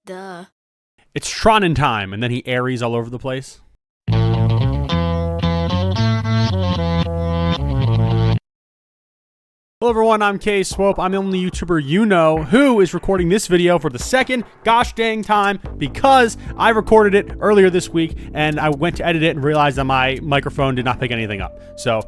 Duh. It's Tron in time, and then he Aries all over the place. Hello everyone, I'm K Swope. I'm the only YouTuber you know who is recording this video for the second gosh dang time because I recorded it earlier this week and I went to edit it and realized that my microphone did not pick anything up. So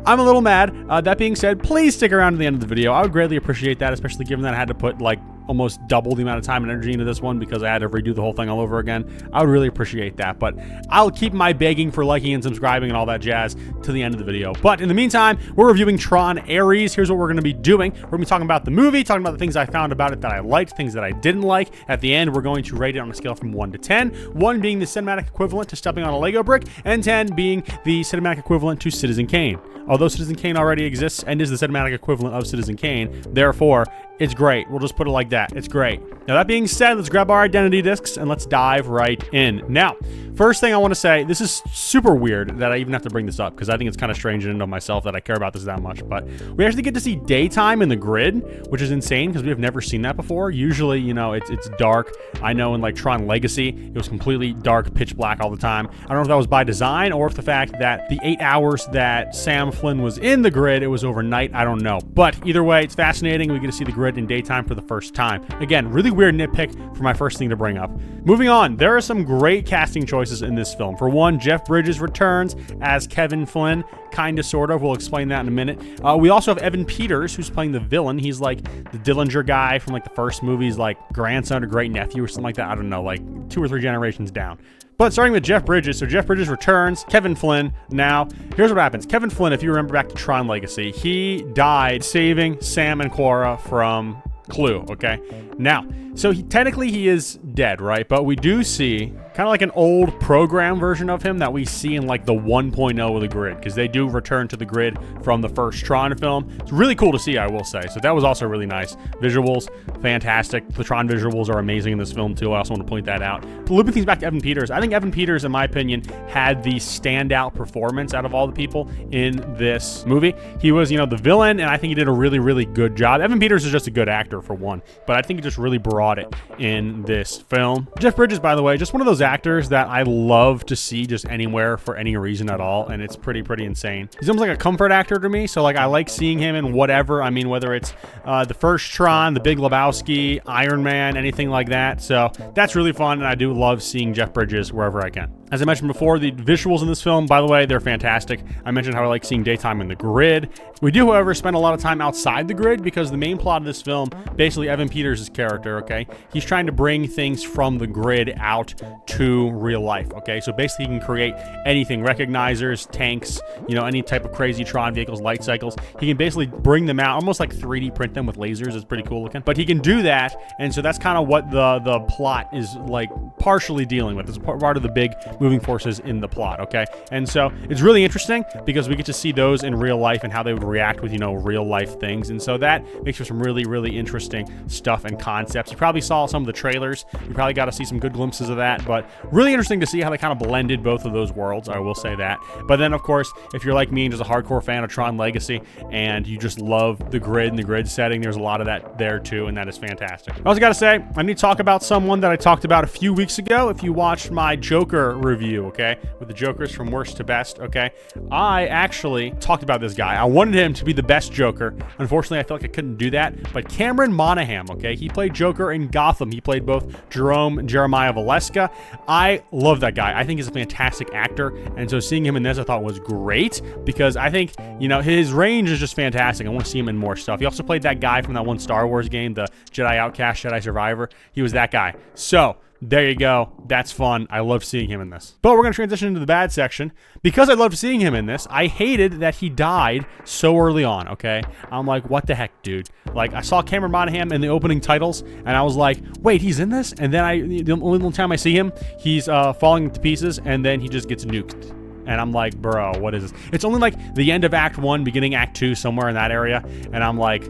I'm a little mad. That being said, please stick around to the end of the video. I would greatly appreciate that, especially given that I had to put like almost double the amount of time and energy into this one because I had to redo the whole thing all over again. I would really appreciate that, but I'll keep my begging for liking and subscribing and all that jazz to the end of the video. But in the meantime, we're reviewing Tron Ares. Here's what we're going to be doing. We're going to be talking about the movie, talking about the things I found about it that I liked, things that I didn't like. At the end, we're going to rate it on a scale from 1 to 10, 1 being the cinematic equivalent to stepping on a Lego brick, and 10 being the cinematic equivalent to Citizen Kane. Although Citizen Kane already exists and is the cinematic equivalent of Citizen Kane, therefore, it's great. We'll just put it like that. It's great. Now, that being said, let's grab our identity discs and let's dive right in. Now, first thing I want to say, this is super weird that I even have to bring this up because I think it's kind of strange in and of myself that I care about this that much, but we actually get to see daytime in the grid, which is insane because we have never seen that before. Usually, you know, it's dark. I know in like Tron Legacy, it was completely dark, pitch black all the time. I don't know if that was by design or if the fact that the 8 hours that Sam Flynn was in the grid, it was overnight. I don't know. But either way, it's fascinating. We get to see the grid in daytime for the first time. Again, really weird nitpick for my first thing to bring up. Moving on, there are some great casting choices in this film. For one, Jeff Bridges returns as Kevin Flynn, kind of, sort of. We'll explain that in a minute. We also have Evan Peters, who's playing the villain. He's like the Dillinger guy from like the first movie's like grandson or great nephew or something like that. I don't know, like 2 or 3 generations down. But starting with Jeff Bridges, so Jeff Bridges returns, Kevin Flynn. Now, here's what happens. Kevin Flynn, if you remember back to Tron Legacy, he died saving Sam and Cora from Clue, okay? Now, so technically he is dead, right? But we do see kind of like an old program version of him that we see in like the 1.0 of the grid, because they do return to the grid from the first Tron film. It's really cool to see, I will say. So that was also really nice. Visuals, fantastic. The Tron visuals are amazing in this film too. I also want to point that out. Looping things back to Evan Peters, I think Evan Peters, in my opinion, had the standout performance out of all the people in this movie. He was, you know, the villain, and I think he did a really, really good job. Evan Peters is just a good actor for one, but I think he just really brought it in this film. Jeff Bridges, by the way, just one of those actors that I love to see just anywhere for any reason at all, and it's pretty insane. He's almost like a comfort actor to me, so like I like seeing him in whatever. I mean, whether it's the first Tron, The Big Lebowski, Iron Man, anything like that. So that's really fun, and I do love seeing Jeff Bridges wherever I can. As I mentioned before, the visuals in this film, by the way, they're fantastic. I mentioned how I like seeing daytime in the grid. We do, however, spend a lot of time outside the grid because the main plot of this film, basically Evan Peters' character, okay, he's trying to bring things from the grid out to real life, okay? So basically he can create anything, recognizers, tanks, you know, any type of crazy Tron vehicles, light cycles. He can basically bring them out, almost like 3D print them with lasers. It's pretty cool looking. But he can do that, and so that's kind of what the plot is like partially dealing with. It's part of the big moving forces in the plot, okay? And so it's really interesting because we get to see those in real life and how they would react with, you know, real life things. And so that makes for some really interesting stuff and concepts. You probably saw some of the trailers. You probably got to see some good glimpses of that, but really interesting to see how they kind of blended both of those worlds, I will say that. But then, of course, if you're like me and just a hardcore fan of Tron Legacy and you just love the grid and the grid setting, there's a lot of that there too, and that is fantastic. I also got to say, I need to talk about someone that I talked about a few weeks ago. If you watched my Joker review, okay, with the Jokers from worst to best, okay, I actually talked about this guy. I wanted him to be the best Joker. Unfortunately, I felt like I couldn't do that, but Cameron Monaghan, okay, he played Joker in Gotham. He played both Jerome and Jeremiah Valeska. I love that guy. I think he's a fantastic actor, and so seeing him in this I thought was great because I think, you know, his range is just fantastic. I want to see him in more stuff. He also played that guy from that one Star Wars game, the Jedi Outcast, Jedi Survivor. He was that guy. So there you go. That's fun. I love seeing him in this. But we're going to transition into the bad section. Because I loved seeing him in this, I hated that he died so early on, okay? I'm like, what the heck, dude? Like, I saw Cameron Monaghan in the opening titles, and I was like, wait, he's in this? And then the only time I see him, he's falling to pieces, and then he just gets nuked. And I'm like, bro, what is this? It's only like the end of Act 1, beginning Act 2, somewhere in that area. And I'm like,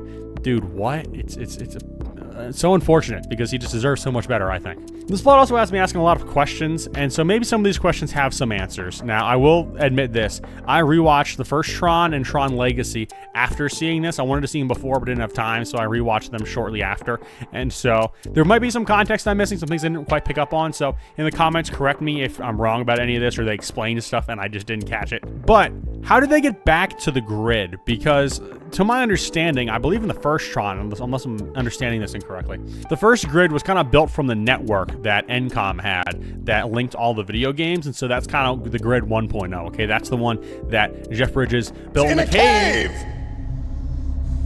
dude, what? so unfortunate because he just deserves so much better, I think. This plot also has me asking a lot of questions, and so maybe some of these questions have some answers. Now, I will admit this. I rewatched the first Tron and Tron Legacy after seeing this. I wanted to see them before, but didn't have time, so I rewatched them shortly after. And so there might be some context I'm missing, some things I didn't quite pick up on. So in the comments, correct me if I'm wrong about any of this or they explain stuff and I just didn't catch it. But how did they get back to the grid? Because to my understanding, I believe in the first Tron, unless I'm understanding this incorrectly, the first grid was kind of built from the network that Encom had that linked all the video games. And so that's kind of the grid 1.0. Okay, that's the one that Jeff Bridges built in a cave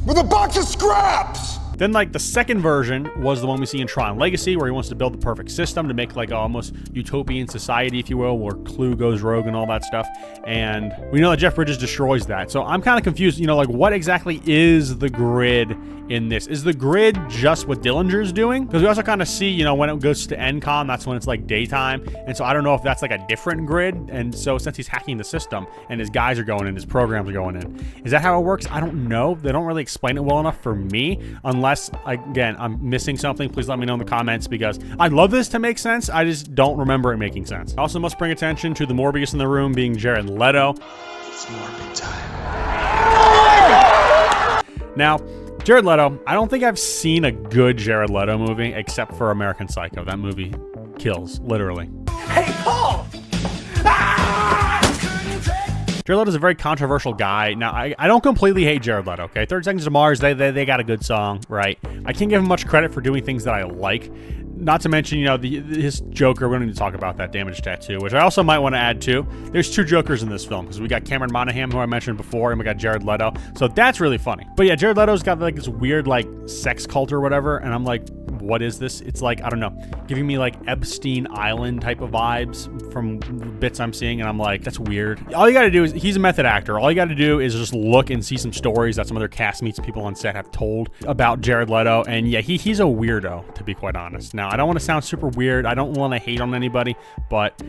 with a box of scraps. Then, like, the second version was the one we see in Tron Legacy, where he wants to build the perfect system to make, like, a almost utopian society, if you will, where Clue goes rogue and all that stuff. And we know that Jeff Bridges destroys that. So I'm kind of confused, you know, like, what exactly is the grid in this? Is the grid just what Dillinger's doing? Because we also kind of see, you know, when it goes to Encom, that's when it's, like, daytime. And so I don't know if that's, like, a different grid. And so since he's hacking the system and his guys are going in, his programs are going in, is that how it works? I don't know. They don't really explain it well enough for me, unless, again, I'm missing something. Please let me know in the comments, because I'd love this to make sense. I just don't remember it making sense. I also must bring attention to the Morbius in the room being Jared Leto. It's Morbid time. Now, Jared Leto, I don't think I've seen a good Jared Leto movie except for American Psycho. That movie kills, literally. Hey, Paul! Jared Leto's a very controversial guy. Now, I don't completely hate Jared Leto, okay? 30 Seconds to Mars, they got a good song, right? I can't give him much credit for doing things that I like. Not to mention, you know, his Joker, we don't need to talk about that, Damage Tattoo, which I also might want to add too. There's two Jokers in this film, because we got Cameron Monaghan, who I mentioned before, and we got Jared Leto. So that's really funny. But yeah, Jared Leto's got like this weird like sex cult or whatever, and I'm like, what is this? It's like, I don't know, giving me like Epstein Island type of vibes from bits I'm seeing, and I'm like, that's weird. All you gotta do is, he's a method actor. All you gotta do is just look and see some stories that some other castmates, people on set have told about Jared Leto, and yeah, he's a weirdo, to be quite honest. Now, I don't want to sound super weird. I don't want to hate on anybody, but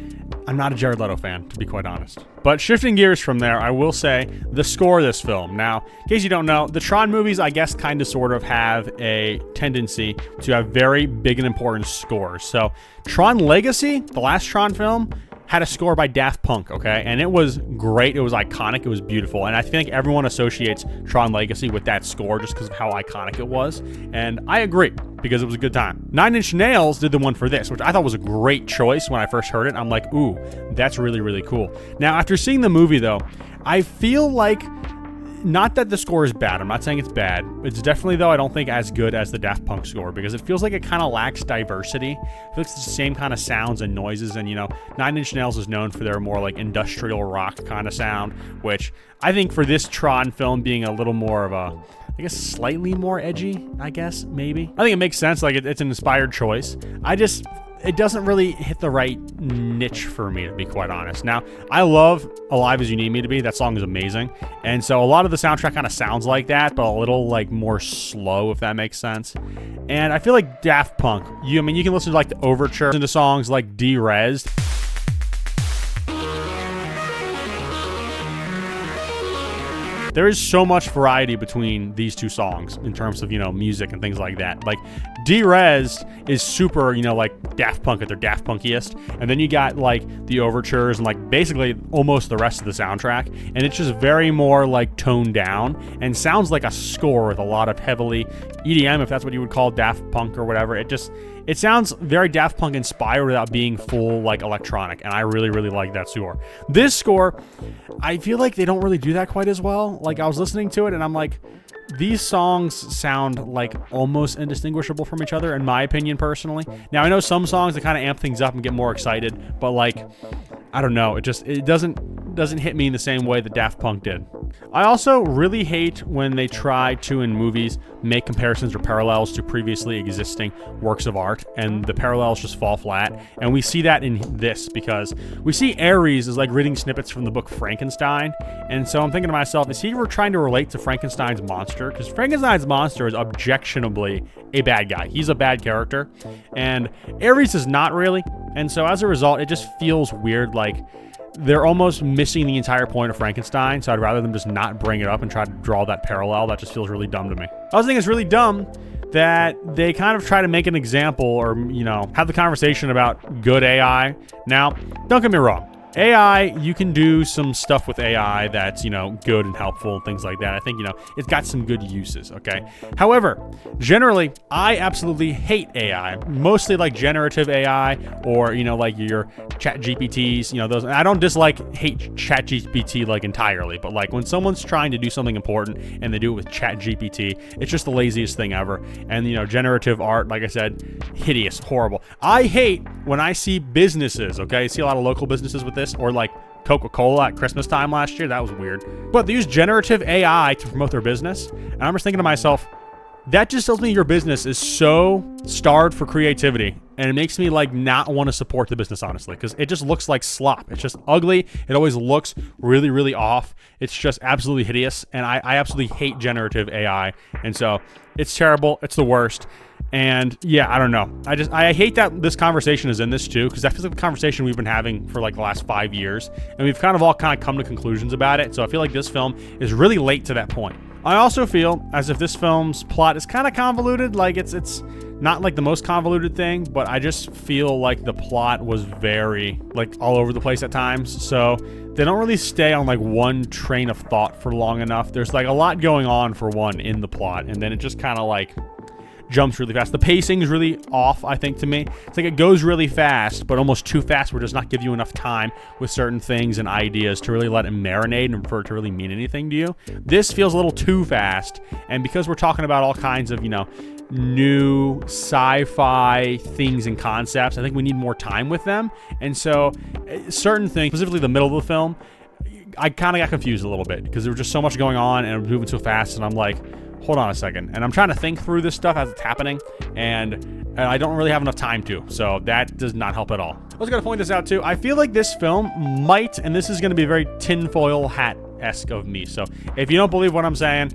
I'm not a Jared Leto fan, to be quite honest. But shifting gears from there, I will say the score of this film. Now, in case you don't know, the Tron movies, I guess, kind of sort of have a tendency to have very big and important scores. So Tron Legacy, the last Tron film, had a score by Daft Punk, okay? And it was great. It was iconic. It was beautiful. And I think everyone associates Tron Legacy with that score just because of how iconic it was. And I agree, because it was a good time. 9 Inch Nails did the one for this, which I thought was a great choice when I first heard it. I'm like, ooh, that's really, really cool. Now, after seeing the movie, though, I feel like, not that the score is bad. I'm not saying it's bad. It's definitely, though, I don't think as good as the Daft Punk score, because it feels like it kind of lacks diversity. It feels like it's the same kind of sounds and noises. And, you know, 9 Inch Nails is known for their more like industrial rock kind of sound, which I think for this Tron film being a little more of a, I guess, slightly more edgy, I guess, maybe. I think it makes sense. Like, it's an inspired choice. It doesn't really hit the right niche for me, to be quite honest. Now, I love Alive As You Need Me To Be. That song is amazing. And so a lot of the soundtrack kind of sounds like that, but a little like more slow, if that makes sense. And I feel like Daft Punk, I mean, you can listen to like the overture, listen to songs like Derezed. There is so much variety between these two songs in terms of, you know, music and things like that. Like, Derezed is super, you know, like Daft Punk at their Daft Punkiest. And then you got, like, the overtures and, like, basically almost the rest of the soundtrack. And it's just very more, like, toned down and sounds like a score with a lot of heavily EDM, if that's what you would call Daft Punk or whatever. It sounds very Daft Punk inspired without being full like electronic, and I really, really like that score. This score, I feel like they don't really do that quite as well. Like, I was listening to it and I'm like, these songs sound like almost indistinguishable from each other, in my opinion, personally. Now, I know some songs that kind of amp things up and get more excited, but like, I don't know, it doesn't hit me in the same way that Daft Punk did. I also really hate when they try to, in movies, make comparisons or parallels to previously existing works of art, and the parallels just fall flat. And we see that in this, because we see Ares is like reading snippets from the book Frankenstein, and so I'm thinking to myself, is he trying to relate to Frankenstein's monster? Because Frankenstein's monster is objectionably a bad guy. He's a bad character, and Ares is not really. And so as a result, it just feels weird, like they're almost missing the entire point of Frankenstein, so I'd rather them just not bring it up and try to draw that parallel. That just feels really dumb to me. I also think it's really dumb that they kind of try to make an example or, you know, have the conversation about good AI. Now, don't get me wrong. AI, you can do some stuff with AI that's, you know, good and helpful and things like that. I think, you know, it's got some good uses, okay? However, generally, I absolutely hate AI. Mostly like generative AI or, you know, like your chat GPTs, you know, those. I don't hate chat GPT like entirely, but like when someone's trying to do something important and they do it with chat GPT, it's just the laziest thing ever. And, you know, generative art, like I said, hideous, horrible. I hate when I see businesses, okay? I see a lot of local businesses with this, or like Coca-Cola at Christmas time last year. That was weird. But they use generative AI to promote their business. And I'm just thinking to myself, that just tells me your business is so starved for creativity. And it makes me like not want to support the business, honestly, because it just looks like slop. It's just ugly. It always looks really, really off. It's just absolutely hideous. And I absolutely hate generative AI. And so it's terrible. It's the worst. And yeah, I don't know. I hate that this conversation is in this too, because that feels like the conversation we've been having for like the last 5 years. And we've kind of come to conclusions about it. So I feel like this film is really late to that point. I also feel as if this film's plot is kind of convoluted. Like it's not like the most convoluted thing, but I just feel like the plot was very like all over the place at times. So they don't really stay on like one train of thought for long enough. There's like a lot going on for one in the plot, and then it just kind of like jumps really fast. The pacing is really off, I think, to me. It's like it goes really fast, but almost too fast, where it does not give you enough time with certain things and ideas to really let it marinate and for it to really mean anything to you. This feels a little too fast, and because we're talking about all kinds of, you know, new sci-fi things and concepts, I think we need more time with them. And so certain things, specifically the middle of the film, I kind of got confused a little bit because there was just so much going on and it was moving so fast, and I'm like, hold on a second. And I'm trying to think through this stuff as it's happening, and I don't really have enough time to, so that does not help at all. I was going to point this out too. I feel like this film might, and this is going to be very tinfoil hat-esque of me, so if you don't believe what I'm saying,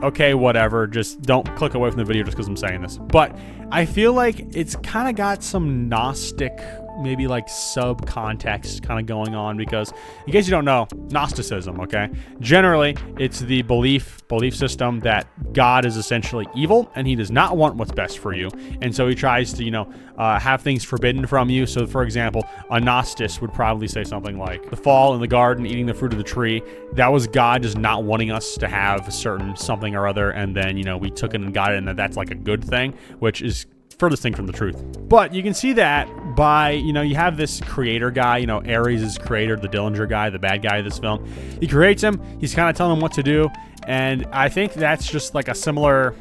okay, whatever, just don't click away from the video just because I'm saying this. But I feel like it's kind of got some Gnostic, maybe like subcontext kind of going on, because in case you don't know, Gnosticism, okay, generally it's the belief system that God is essentially evil and he does not want what's best for you, and so he tries to, you know, have things forbidden from you. So for example, a Gnostic would probably say something like the fall in the garden, eating the fruit of the tree, that was God just not wanting us to have a certain something or other, and then, you know, we took it and got it, and that's like a good thing, which is furthest thing from the truth. But you can see that by, you know, you have this creator guy, you know, Ares is creator, the Dillinger guy, the bad guy of this film. He creates him, he's kind of telling him what to do, and I think that's just like a similar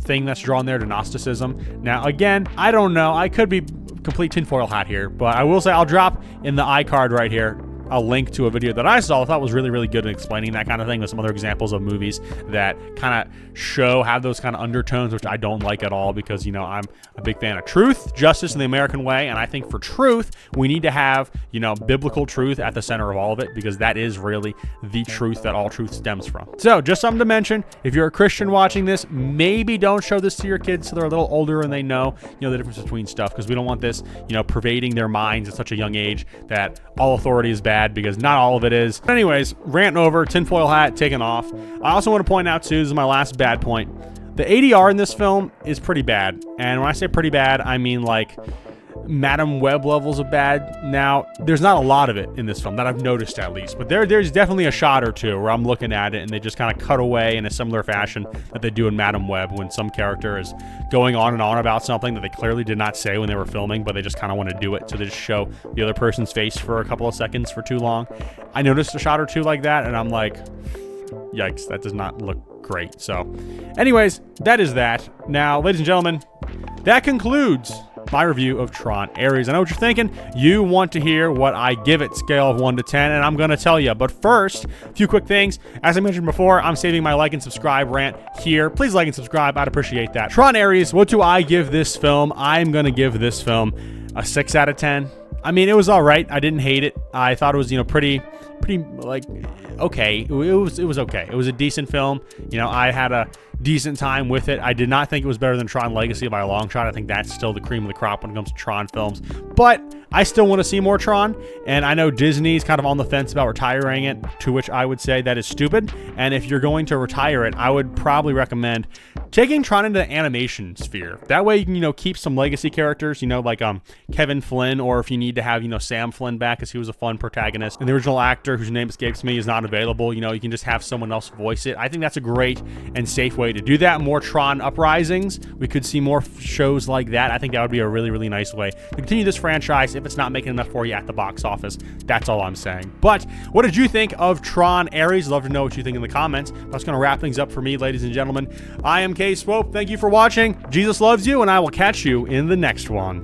thing that's drawn there to Gnosticism. Now, again, I don't know, I could be complete tinfoil hat here, but I will say I'll drop in the iCard right here a link to a video that I saw, I thought was really, really good in explaining that kind of thing, with some other examples of movies that kind of have those kind of undertones, which I don't like at all, because, you know, I'm a big fan of truth, justice, and the American way, and I think for truth, we need to have, you know, biblical truth at the center of all of it, because that is really the truth that all truth stems from. So, just something to mention, if you're a Christian watching this, maybe don't show this to your kids so they're a little older and they know, you know, the difference between stuff, because we don't want this, you know, pervading their minds at such a young age that all authority is bad, because not all of it is. But anyways, rant over, tinfoil hat taken off. I also want to point out too, this is my last bad point, the ADR in this film is pretty bad. And when I say pretty bad, I mean like Madam Web levels of bad. Now, there's not a lot of it in this film that I've noticed, at least, but there's definitely a shot or two where I'm looking at it and they just kind of cut away in a similar fashion that they do in Madam Web, when some character is going on and on about something that they clearly did not say when they were filming, but they just kind of want to do it, so they just show the other person's face for a couple of seconds for too long. I noticed a shot or two like that, and I'm like, yikes, that does not look great. So anyways, that is that. Now, ladies and gentlemen, that concludes my review of Tron Ares. I know what you're thinking. You want to hear what I give it, scale of 1 to 10, and I'm going to tell you. But first, a few quick things. As I mentioned before, I'm saving my like and subscribe rant here. Please like and subscribe. I'd appreciate that. Tron Ares, what do I give this film? I'm going to give this film a 6 out of 10. I mean, it was all right. I didn't hate it. I thought it was, you know, pretty like okay. It was okay. It was a decent film. You know, I had a decent time with it. I did not think it was better than Tron Legacy by a long shot. I think that's still the cream of the crop when it comes to Tron films. But I still want to see more Tron, and I know Disney's kind of on the fence about retiring it, to which I would say that is stupid. And if you're going to retire it, I would probably recommend taking Tron into the animation sphere. That way you can, keep some legacy characters, like Kevin Flynn, or if you need to have, Sam Flynn back, because he was a fun protagonist. And the original actor, whose name escapes me, is not available. You can just have someone else voice it. I think that's a great and safe way to do that. More Tron Uprisings. We could see more shows like that. I think that would be a really, really nice way to continue this franchise if it's not making enough for you at the box office. That's all I'm saying. But what did you think of Tron Ares? Love to know what you think in the comments. That's going to wrap things up for me, ladies and gentlemen. I am K Swope. Thank you for watching. Jesus loves you, and I will catch you in the next one.